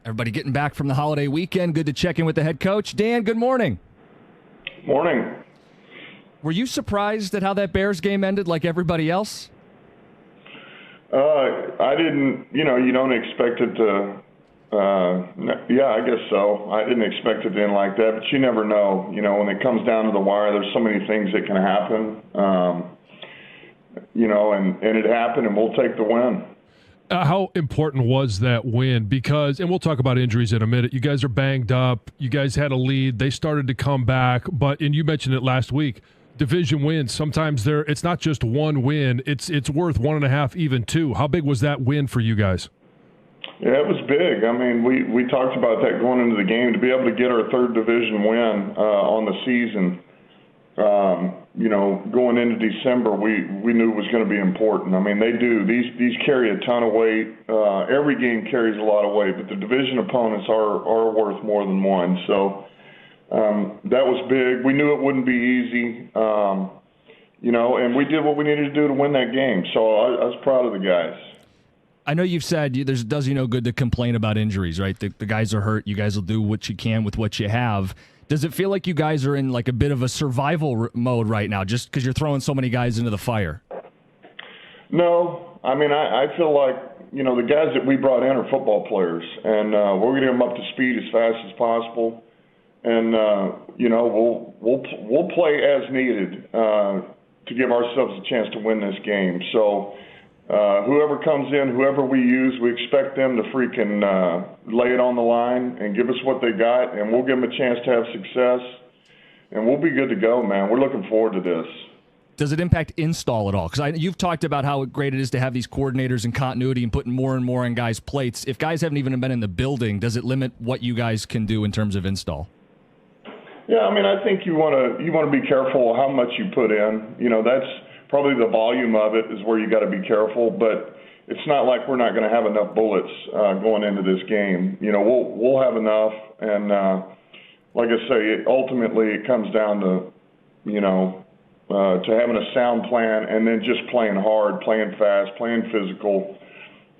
Everybody getting back from the holiday weekend. Good to check in with the head coach. Dan, good morning. Morning. Were you surprised at how that Bears game ended like everybody else? I didn't, you don't expect it to, yeah, I guess so. I didn't expect it to end like that, but you never know. When it comes down to the wire, there's so many things that can happen, and it happened, and we'll take the win. How important was that win? Because, and we'll talk about injuries in a minute, you guys are banged up. You guys had a lead. They started to come back. And you mentioned it last week, division wins. Sometimes it's not just one win. It's worth 1.5, even 2. How big was that win for you guys? Yeah, it was big. I mean, we talked about that going into the game. To be able to get our 3rd division win on the season, going into December, we knew it was going to be important. I mean, they do. These carry a ton of weight. Every game carries a lot of weight, but the division opponents are worth more than one. So that was big. We knew it wouldn't be easy, and we did what we needed to do to win that game. So I was proud of the guys. I know you've said it does you no good to complain about injuries, right? The guys are hurt. You guys will do what you can with what you have. Does it feel like you guys are in like a bit of a survival mode right now just because you're throwing so many guys into the fire? No. I mean, I feel like, the guys that we brought in are football players, and we're going to get them up to speed as fast as possible. And, we'll play as needed to give ourselves a chance to win this game. So whoever comes in, whoever we use, we expect them to freaking lay it on the line and give us what they got, and we'll give them a chance to have success, and we'll be good to go, man. We're looking forward to this. Does it impact install at all? Because you've talked about how great it is to have these coordinators and continuity and putting more and more on guys' plates. If guys haven't even been in the building, does it limit what you guys can do in terms of install? Yeah, I mean, I think you want to be careful how much you put in. That's probably the volume of it is where you got to be careful, but it's not like we're not going to have enough bullets going into this game. We'll have enough, and like I say, ultimately it comes down to to having a sound plan and then just playing hard, playing fast, playing physical,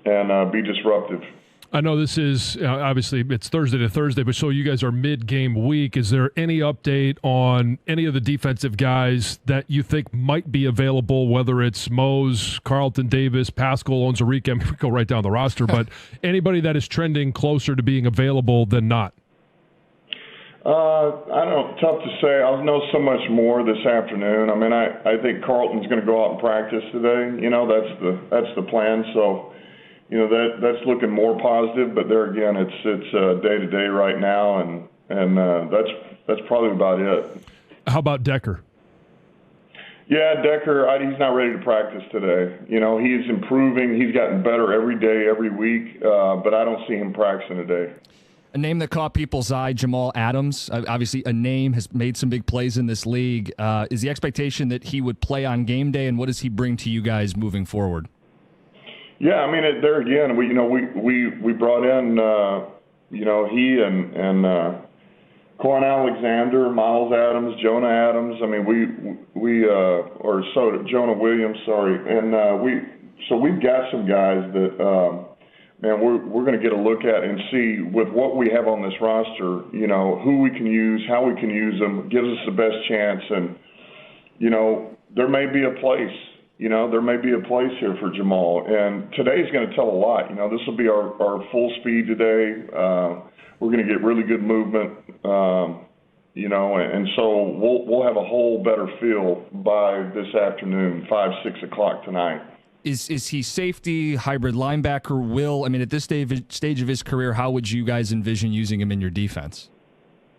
and be disruptive. I know this is, obviously, it's Thursday to Thursday, but so you guys are mid-game week. Is there any update on any of the defensive guys that you think might be available, whether it's Mose, Carlton Davis, Pascal, Onzarika? I mean, we go right down the roster, but anybody that is trending closer to being available than not? I don't, tough to say. I'll know so much more this afternoon. I mean, I think Carlton's going to go out and practice today. That's the plan. So, that's looking more positive. But there again, it's day to day right now, and that's probably about it. How about Decker? Yeah, Decker, he's not ready to practice today. He's improving. He's gotten better every day, every week. But I don't see him practicing today. A name that caught people's eye, Jamal Adams, obviously a name, has made some big plays in this league. Is the expectation that he would play on game day, and what does he bring to you guys moving forward? Yeah, I mean, there again, we brought in, he and Quan Alexander, Miles Adams, Jonah Adams. I mean, Jonah Williams, sorry, and we've got some guys that. Man, we're going to get a look at and see with what we have on this roster, who we can use, how we can use them, gives us the best chance. And, there may be a place, here for Jamal. And today's going to tell a lot. This will be our full speed today. We're going to get really good movement, and so we'll have a whole better feel by this afternoon, 5, 6 o'clock tonight. Is he safety, hybrid linebacker, I mean, at this stage of his career, how would you guys envision using him in your defense?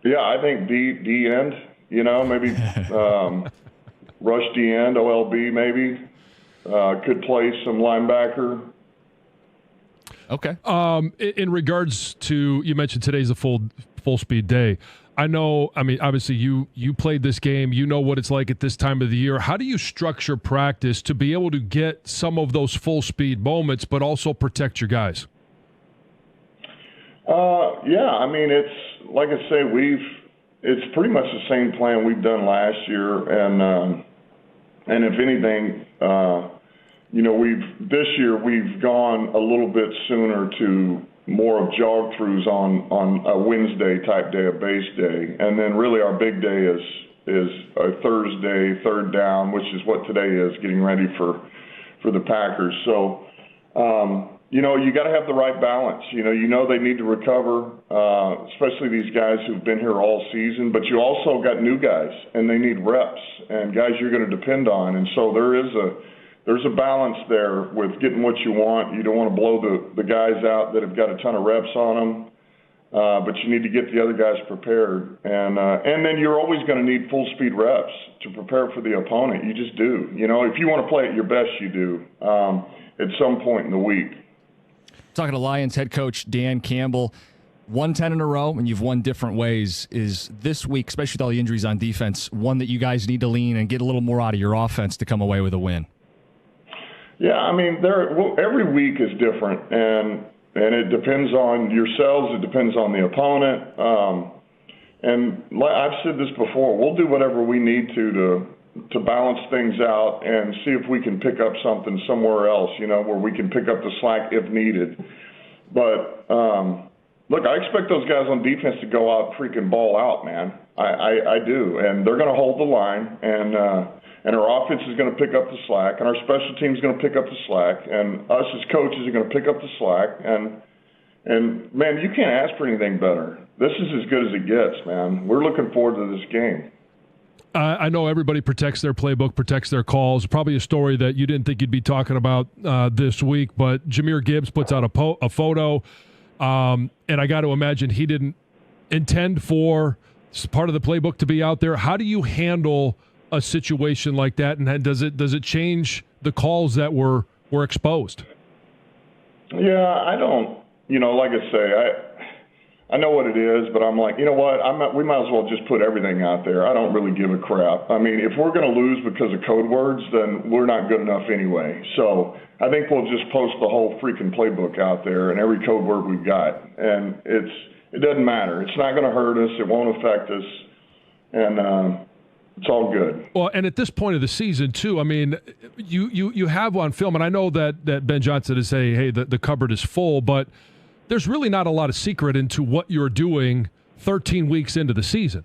Yeah, I think D end, maybe rush D end, OLB maybe. Could play some linebacker. Okay. In regards to, you mentioned today's a full speed day. I know, obviously you played this game. You know what it's like at this time of the year. How do you structure practice to be able to get some of those full speed moments, but also protect your guys? Yeah, it's like I say, it's pretty much the same plan we've done last year, and if anything, this year we've gone a little bit sooner to more of jog throughs on a Wednesday type day, a base day, and then really our big day is a Thursday third down, which is what today is, getting ready for the Packers. So you got to have the right balance. They need to recover, especially these guys who've been here all season, but you also got new guys and they need reps and guys you're going to depend on, and so there's a balance there with getting what you want. You don't want to blow the guys out that have got a ton of reps on them, but you need to get the other guys prepared. And then you're always going to need full speed reps to prepare for the opponent. You just do. If you want to play at your best, you do at some point in the week. Talking to Lions head coach Dan Campbell, 1-10 in a row, and you've won different ways. Is this week, especially with all the injuries on defense, one that you guys need to lean and get a little more out of your offense to come away with a win? Yeah, I mean, every week is different, and it depends on yourselves. It depends on the opponent. And I've said this before, we'll do whatever we need to balance things out and see if we can pick up something somewhere else, where we can pick up the slack if needed. But, look, I expect those guys on defense to go out freaking ball out, man. I do. And they're going to hold the line, and our offense is going to pick up the slack, and our special team is going to pick up the slack, and us as coaches are going to pick up the slack. And man, you can't ask for anything better. This is as good as it gets, man. We're looking forward to this game. I know everybody protects their playbook, protects their calls. Probably a story that you didn't think you'd be talking about this week, but Jahmyr Gibbs puts out a photo, and I got to imagine he didn't intend for part of the playbook to be out there. How do you handle a situation like that, and does it change the calls that were exposed? Yeah, I don't. Like I say, I know what it is, but I'm like, you know what? We might as well just put everything out there. I don't really give a crap. I mean, if we're going to lose because of code words, then we're not good enough anyway. So I think we'll just post the whole freaking playbook out there and every code word we've got, and it doesn't matter. It's not going to hurt us. It won't affect us, and it's all good. Well, and at this point of the season, too, I mean, you have on film, and I know that Ben Johnson is saying, hey, the cupboard is full, but there's really not a lot of secret into what you're doing 13 weeks into the season.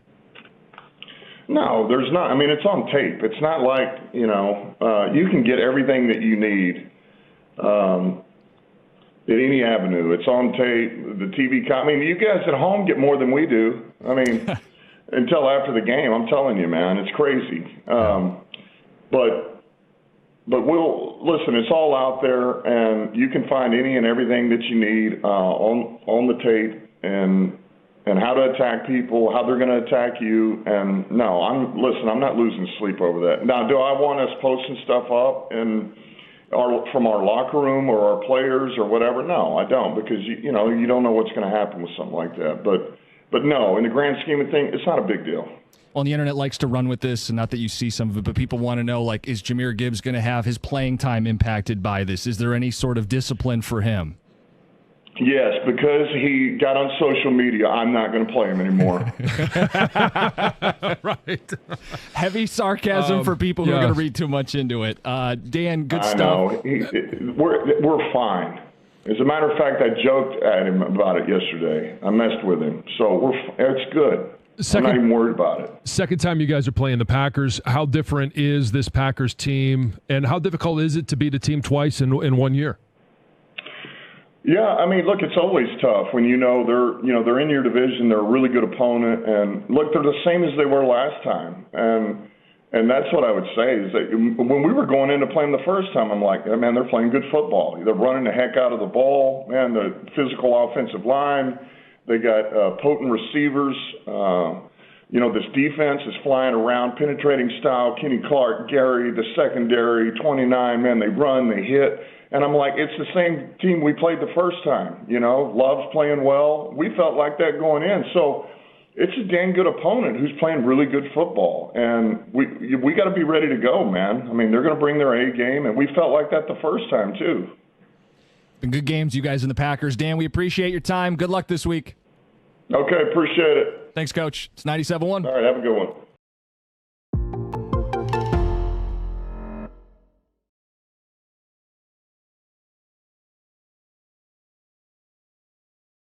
No, there's not. I mean, it's on tape. It's not like, you can get everything that you need at any avenue. It's on tape, the TV. I mean, you guys at home get more than we do. I mean, until after the game, I'm telling you, man, it's crazy. But listen, it's all out there, and you can find any and everything that you need on the tape, and how to attack people, how they're going to attack you. And no, I'm not losing sleep over that. Now, do I want us posting stuff up from our locker room or our players or whatever? No, I don't, because you don't know what's going to happen with something like that. But no, in the grand scheme of things, it's not a big deal. Well, the internet likes to run with this, and not that you see some of it, but people want to know, like, is Jahmyr Gibbs going to have his playing time impacted by this? Is there any sort of discipline for him? Yes, because he got on social media, I'm not going to play him anymore. Right. Heavy sarcasm for people who are going to read too much into it. Dan, good stuff. I know. We're fine. As a matter of fact, I joked at him about it yesterday. I messed with him. So it's good. I'm not even worried about it. Second time you guys are playing the Packers. How different is this Packers team, and how difficult is it to beat a team twice in 1 year? Yeah, I mean, look, it's always tough when they're in your division. They're a really good opponent, and look, they're the same as they were last time, and that's what I would say is that when we were going into playing the first time, I'm like, man, they're playing good football. They're running the heck out of the ball, man. The physical offensive line. They got potent receivers. This defense is flying around, penetrating style. Kenny Clark, Gary, the secondary, 29, man, they run, they hit. And I'm like, it's the same team we played the first time. Love's playing well. We felt like that going in. So it's a dang good opponent who's playing really good football. And we got to be ready to go, man. I mean, they're going to bring their A game, and we felt like that the first time, too. Been good games, you guys in the Packers. Dan, we appreciate your time. Good luck this week. Okay, appreciate it. Thanks, Coach. It's 97.1. All right, have a good one.